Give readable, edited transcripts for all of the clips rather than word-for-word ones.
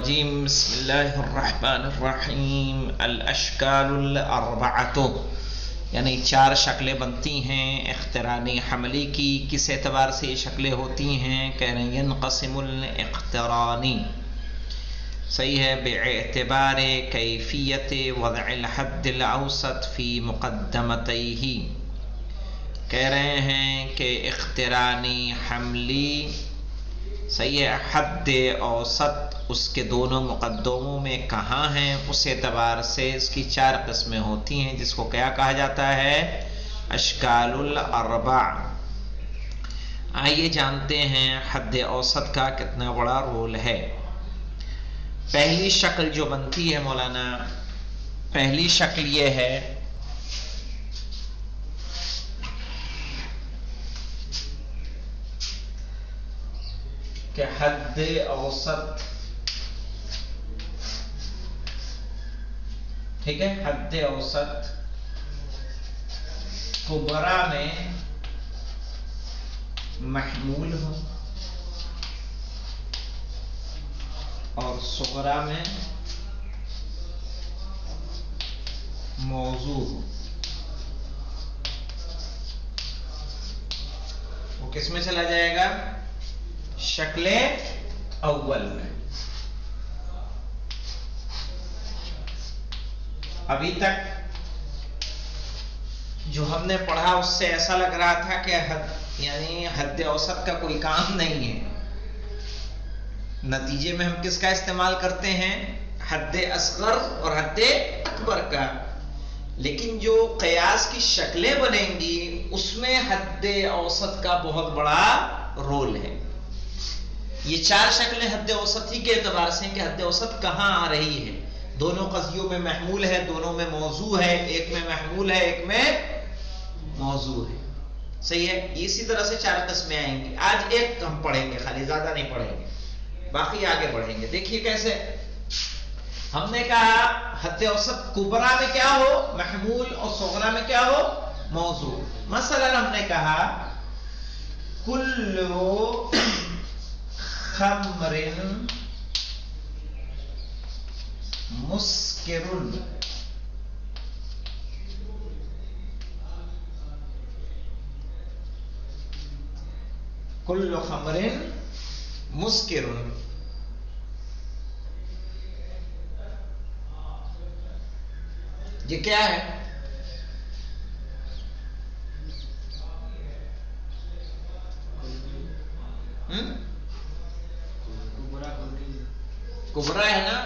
الرجیم بسم اللہ الرحمن الرحیم الاشکال الاربعۃ، یعنی 4 شکلیں بنتی ہیں اقترانی حملی کی۔ کس اعتبار سے یہ شکلیں ہوتی ہیں؟ کہہ رہے ہیں ینقسم الاقترانی، صحیح ہے، باعتبار کیفیت وضع الحد الاوسط فی مقدمتیہ۔ کہہ رہے ہیں کہ اقترانی حملی، صحیح ہے، حد اوسط اس کے دونوں مقدموں میں کہاں ہیں، اس اعتبار سے اس کی 4 قسمیں ہوتی ہیں، جس کو کیا کہا جاتا ہے؟ اشکال الاربع۔ آئیے جانتے ہیں حد اوسط کا کتنا بڑا رول ہے۔ پہلی شکل جو بنتی ہے مولانا، پہلی شکل یہ ہے کہ حد اوسط، ٹھیک ہے، حد اوسط کبرا میں محمول ہو اور صغرا میں موضوع ہو۔ وہ کس میں چلا جائے گا؟ شکل اول میں۔ ابھی تک جو ہم نے پڑھا اس سے ایسا لگ رہا تھا کہ حد اوسط کا کوئی کام نہیں ہے۔ نتیجے میں ہم کس کا استعمال کرتے ہیں؟ حد اصغر اور حد اکبر کا۔ لیکن جو قیاس کی شکلیں بنیں گی اس میں حد اوسط کا بہت بڑا رول ہے۔ یہ 4 شکلیں حد اوسط ہی کے اعتبار سے ہیں کہ حد اوسط کہاں آ رہی ہے۔ دونوں قضیوں میں محمول ہے، دونوں میں موضوع ہے، ایک میں محمول ہے ایک میں موضوع ہے، صحیح ہے۔ اسی طرح سے 4 قسمیں آئیں گی۔ آج ایک ہم پڑھیں گے، خالی زیادہ نہیں پڑھیں گے، باقی آگے بڑھیں گے۔ دیکھیے کیسے ہم نے کہا حد اوسط کبرا میں کیا ہو؟ محمول، اور صغرا میں کیا ہو؟ موضوع۔ مثلا ہم نے کہا کل خمر مسکر، کل خمر مسکر، یہ کیا ہے؟ کبرا ہے نا؟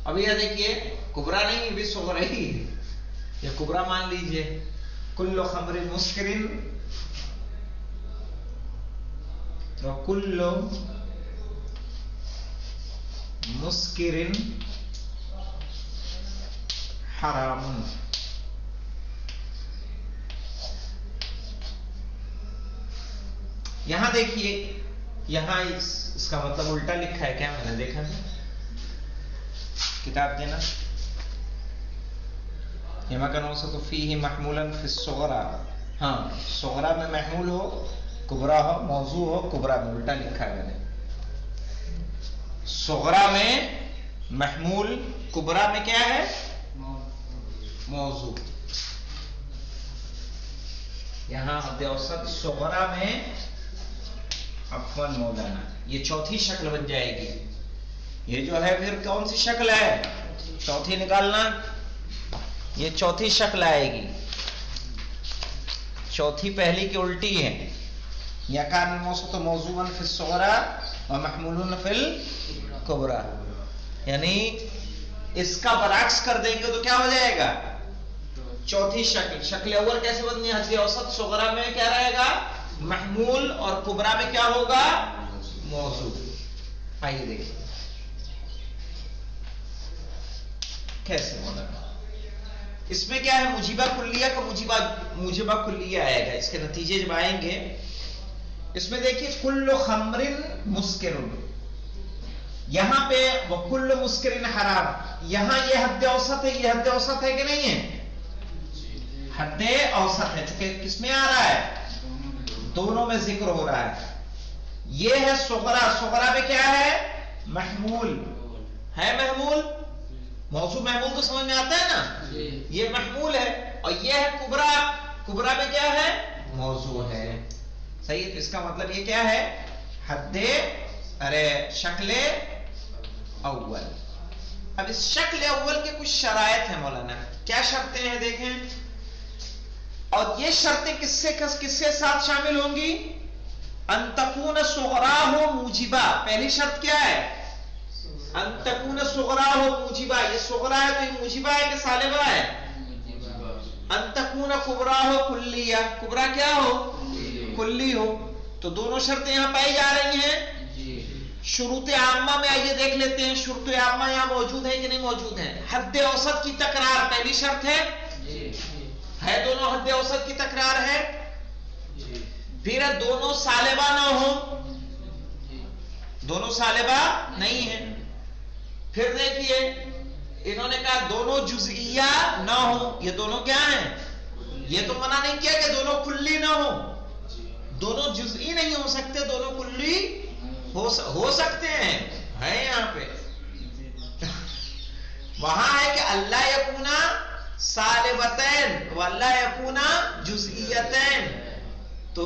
اب یہ دیکھیے کبرا نہیں، یہ بھی صغرا ہی ہے، یہ کبرا مان لیجئے۔ کل خمر مسکر وکل مسکر حرام۔ یہاں دیکھیے، یہاں اس کا مطلب الٹا لکھا ہے کیا؟ میں نے دیکھا تھا، کتاب دینا۔ یما کا نوسط فیہ محمولا فی الصغرا، ہاں صغرا میں محمول ہو، کبرا ہو، موضوع ہو۔ کبرا میں الٹا لکھا ہے میں نے، صغرا میں محمول، کبرا میں کیا ہے؟ موضوع۔ یہاں حد اوسط صغرا میں، عفواً مولانا، یہ 4تھی شکل بن جائے گی۔ یہ جو ہے پھر کون سی شکل ہے؟ 4تھی نکالنا، یہ 4تھی شکل آئے گی۔ 4تھی پہلی کی الٹی ہے۔ یکان الموسط موضوعا فی الصغرا ومحمول فی الکبرى، یعنی اس کا برعکس کر دیں گے تو کیا ہو جائے گا؟ 4تھی شکل۔ شکل اول کیسے بننی ہے؟ حد اوسط صغرا میں کیا رہے گا؟ محمول، اور کبرا میں کیا ہوگا؟ موضوع۔ آئیے دیکھیں کیسے ہوگا۔ اس میں کیا ہے؟ موجبہ کلیہ کا موجبہ کلیہ آئے گا۔ اس کے نتیجے جب آئیں گے، اس میں دیکھیے کل خمر مسکر، یہاں پہ وکل مسکر حرام، یہاں یہ حد اوسط ہے۔ یہ حد اوسط ہے کہ نہیں ہے؟ حد اوسط ہے، چونکہ کس میں آ رہا ہے؟ دونوں میں ذکر ہو رہا ہے۔ یہ ہے صغرا۔ صغرا میں کیا ہے؟ محمول ہے، محمول موضوع محمول تو سمجھ میں آتا ہے نا، یہ محمول ہے، اور یہ ہے کبرا، کبرا میں کیا ہے؟ موضوع ہے، صحیح ہے۔ تو اس کا مطلب یہ کیا ہے؟ حد شکل اول۔ اب اس شکل اول کے کچھ شرائط ہیں مولانا، کیا شرطیں ہیں دیکھیں، اور یہ شرطیں کس سے ساتھ شامل ہوں گی؟ ان تکون صغراہ موجبہ، پہلی شرط کیا ہے؟ ان تکون صغراہ موجبہ، یہ صغرا ہے تو یہ موجبہ ہے کہ سالبہ ہے؟ ان تکون کبراہ کلیہ، کبرا کیا ہو؟ کلی ہو۔ تو دونوں شرطیں یہاں پائی جا رہی ہیں۔ شروط عامہ میں آئیے دیکھ لیتے ہیں، شروط عامہ یہاں موجود ہے کہ نہیں موجود ہے؟ حد اوسط کی تکرار پہلی شرط ہے دونوں حد اوسط کی تکرار ہے، پھر دونوں سالبہ نہ ہو، دونوں سالبہ نہیں ہیں، پھر دیکھیے انہوں نے کہا دونوں جزئیہ نہ ہو، یہ دونوں کیا ہیں؟ یہ تو منع نہیں کیا کہ دونوں کلی نہ ہو، دونوں جزئی نہیں ہو سکتے، دونوں کلی ہو سکتے ہیں، ہے یہاں پہ وہاں ہے کہ اللہ یکونا سالبتین و اللہ یکونا جزئیتین، تو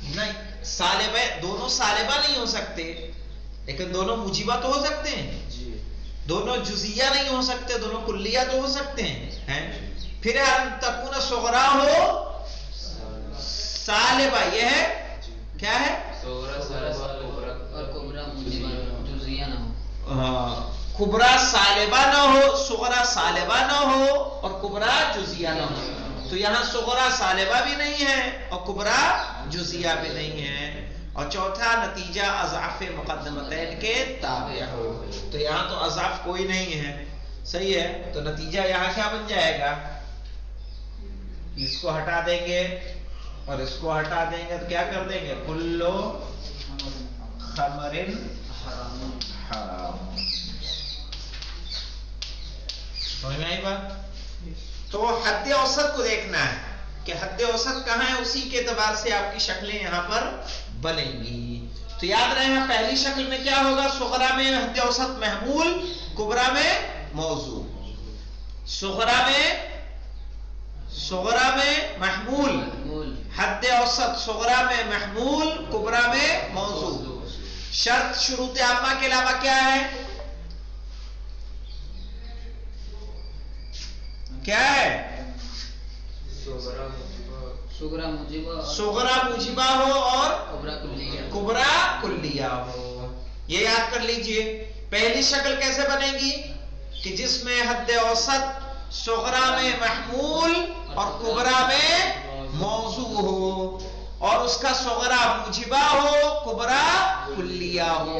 نہیں سالبہ، دونوں سالبہ نہیں ہو سکتے لیکن دونوں موجبہ تو ہو سکتے ہیں، دونوں جزئیہ نہیں ہو سکتے، دونوں کلیہ تو ہو سکتے ہیں۔ پھر ان تکون صغرا ہو سالبہ، یہ ہے کیا ہے؟ کبرا سالبہ نہ ہو، صغرا سالبہ نہ ہو اور کبرا جزیہ نہ ہو، تو یہاں صغرا سالبہ بھی نہیں ہے اور کبرا جزیہ بھی نہیں ہے، اور چوتھا نتیجہ اضعاف مقدمتین کے تابع ہو، تو یہاں تو اضعاف کوئی نہیں ہے، صحیح ہے، تو نتیجہ یہاں کیا بن جائے گا؟ اس کو ہٹا دیں گے اور اس کو ہٹا دیں گے تو کیا کر دیں گے؟ کلو خمر حرام، سمجھ میں آئی بات؟ تو حد اوسط کو دیکھنا ہے کہ حد اوسط کہاں ہے، اسی کے اعتبار سے آپ کی شکلیں یہاں پر بنیں گی۔ تو یاد رہے ہیں پہلی شکل میں کیا ہوگا؟ صغرا میں حد اوسط محمول، کبرا میں موضوع، صغرا میں محمول حد اوسط، صغرا میں محمول، کبرا میں موضوع۔ شرط شروط عامہ کے علاوہ کیا ہے؟ کیا ہے؟ صغرا موجبہ ہو اور کبرا کلیہ ہو، یہ یاد کر لیجئے۔ پہلی شکل کیسے بنے گی؟ کہ جس میں حد اوسط صغرا میں محمول اور کبرا میں موضوع ہو، اور اس کا صغرا موجبہ ہو، کبرا کلیہ ہو،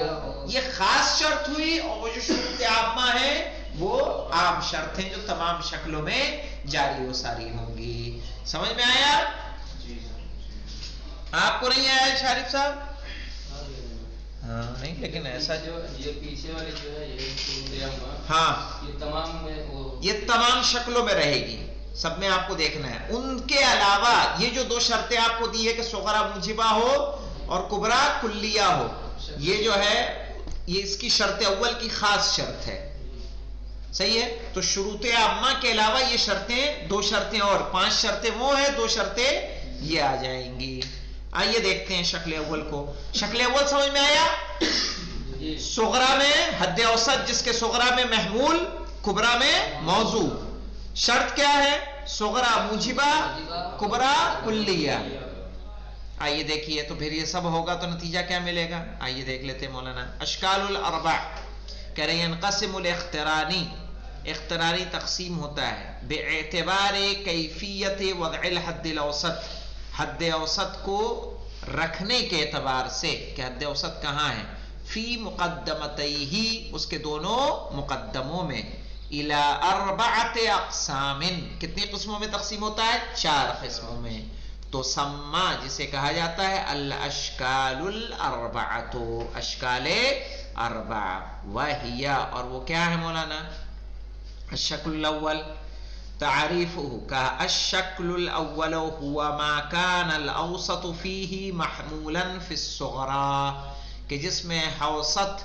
یہ خاص شرط ہوئی، اور وہ جو شروط عامہ ہے وہ عام شرط ہیں جو تمام شکلوں میں جاری و ساری ہوں گی۔ سمجھ میں آیا؟ آپ کو نہیں آیا شارف صاحب؟ ہاں نہیں، لیکن ایسا جو یہ پیچھے والی جو ہے یہ ہاں یہ تمام شکلوں میں رہے گی، سب میں آپ کو دیکھنا ہے۔ ان کے علاوہ یہ جو دو شرطیں آپ کو دی ہے کہ صغرا موجبہ ہو اور کبرا کلیہ ہو، یہ جو ہے یہ اس کی شرط اول کی خاص شرط ہے، صحیح ہے۔ تو شروط عامہ کے علاوہ یہ شرطیں، دو شرطیں اور، 5 شرطیں وہ ہیں، 2 شرطیں یہ آ جائیں گی۔ آئیے دیکھتے ہیں شکل اول کو۔ شکل اول سمجھ میں آیا؟ صغرا میں حد اوسط، جس کے صغرا میں محمول، کبرا میں موضوع، شرط کیا ہے؟ صغرا موجبہ، کبرا کلیہ۔ آئیے دیکھیے، تو پھر یہ سب ہوگا تو نتیجہ کیا ملے گا؟ آئیے دیکھ لیتے ہیں مولانا۔ اشکال الاربع کہہ رہے ہیں انقسم الاقترانی، اقترانی تقسیم ہوتا ہے باعتبار کیفیت وضع الحد الاوسط، حد اوسط کو رکھنے کے اعتبار سے کہ حد اوسط کہاں ہے، فی مقدمتیہ، اس کے دونوں مقدموں میں، الی 4 اقسام، کتنی قسموں میں تقسیم ہوتا ہے؟ 4 قسموں میں۔ تو سما، جسے کہا جاتا ہے الاشکال الاربعۃ، اشکال 4، وہی، اور وہ کیا ہے مولانا؟ الشکل الاول تعریفہ، کہا الشکل الاول هو ما كان الاوسط فیہ محمولا فی الصغرى، کہ جس میں اوسط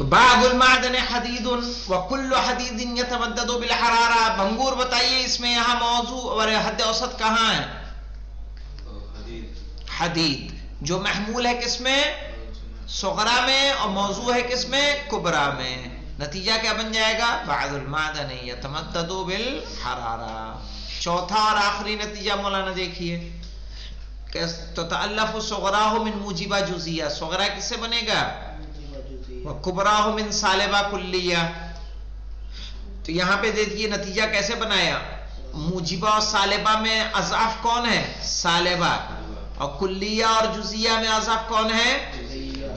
تو بعض المعدن حدید وکل حدید یتمدد بالحرارہ، بھنگور بتائیے اس میں یہاں موضوع اور حد اوسط کہاں ہے؟ حدید، جو محمول ہے کس میں؟ صغرا میں، اور موضوع ہے کس میں؟ کبرا میں۔ نتیجہ کیا بن جائے گا؟ بعض المعدن یتمدد بالحرارہ۔ چوتھا اور آخری نتیجہ مولانا دیکھیے، تتألف صغراہ من موجبہ جزیہ، صغرا کس سے بنے گا؟ وکبراہ من سالبہ کلیہ۔ تو یہاں پہ دیکھیے نتیجہ کیسے بنایا، موجبہ اور سالبہ میں اضعاف کون ہے؟ سالبہ، اور کلیہ اور جزیہ میں اضعاف کون ہے؟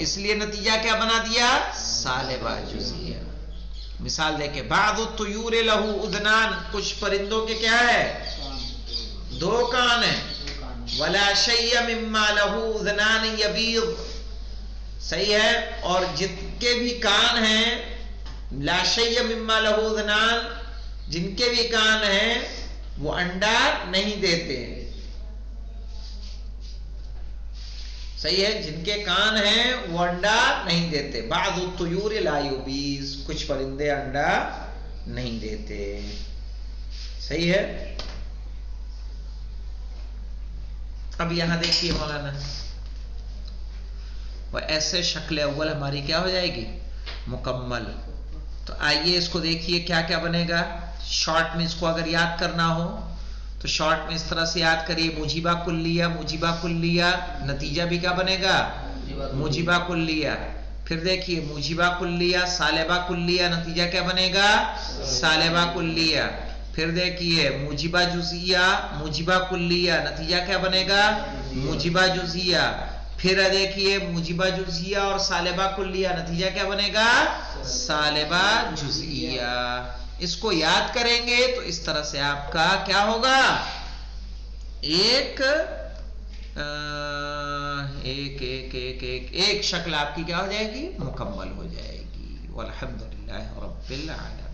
اس لیے نتیجہ کیا بنا دیا؟ سالبہ جزیہ۔ مثال دیکھیں، بعض الطیور لہو اذنان، کچھ پرندوں کے کیا ہے؟ دو کان ہیں۔ ولا شیء مما لہو اذنان یبیض، صحیح ہے، اور جن کے بھی کان ہیں، لا شیء مما لہو اذنان، جن کے بھی کان ہیں وہ انڈا نہیں دیتے، صحیح ہے، جن کے کان ہیں وہ انڈا نہیں دیتے۔ بعض الطیور لا یبیض، کچھ پرندے انڈا نہیں دیتے، صحیح ہے۔ اب یہاں دیکھیے مولانا، وہ ایسے شکل اول ہماری کیا ہو جائے گی؟ مکمل۔ تو آئیے اس کو دیکھیے کیا کیا بنے گا۔ شارٹ میں اس کو اگر یاد کرنا ہو تو شارٹ میں اس طرح سے یاد کریے، موجبہ کلیہ، موجبہ کلیہ، نتیجہ بھی کیا بنے گا؟ موجبہ کلیہ۔ پھر دیکھیے موجبہ کلیہ، سالبہ کلیہ، نتیجہ کیا بنے گا؟ سالبہ کلیہ۔ پھر دیکھیے موجبہ جزیہ، موجبہ کلیہ، نتیجہ کیا بنے گا؟ موجبہ جزیہ۔ پھر دیکھیے موجبہ جزیہ اور سالبہ کلیہ، نتیجہ کیا بنے گا؟ سالبہ جزیہ۔ اس کو یاد کریں گے تو اس طرح سے آپ کا کیا ہوگا؟ ایک شکل آپ کی کیا ہو جائے گی؟ مکمل ہو جائے گی۔ والحمدللہ رب العالمین۔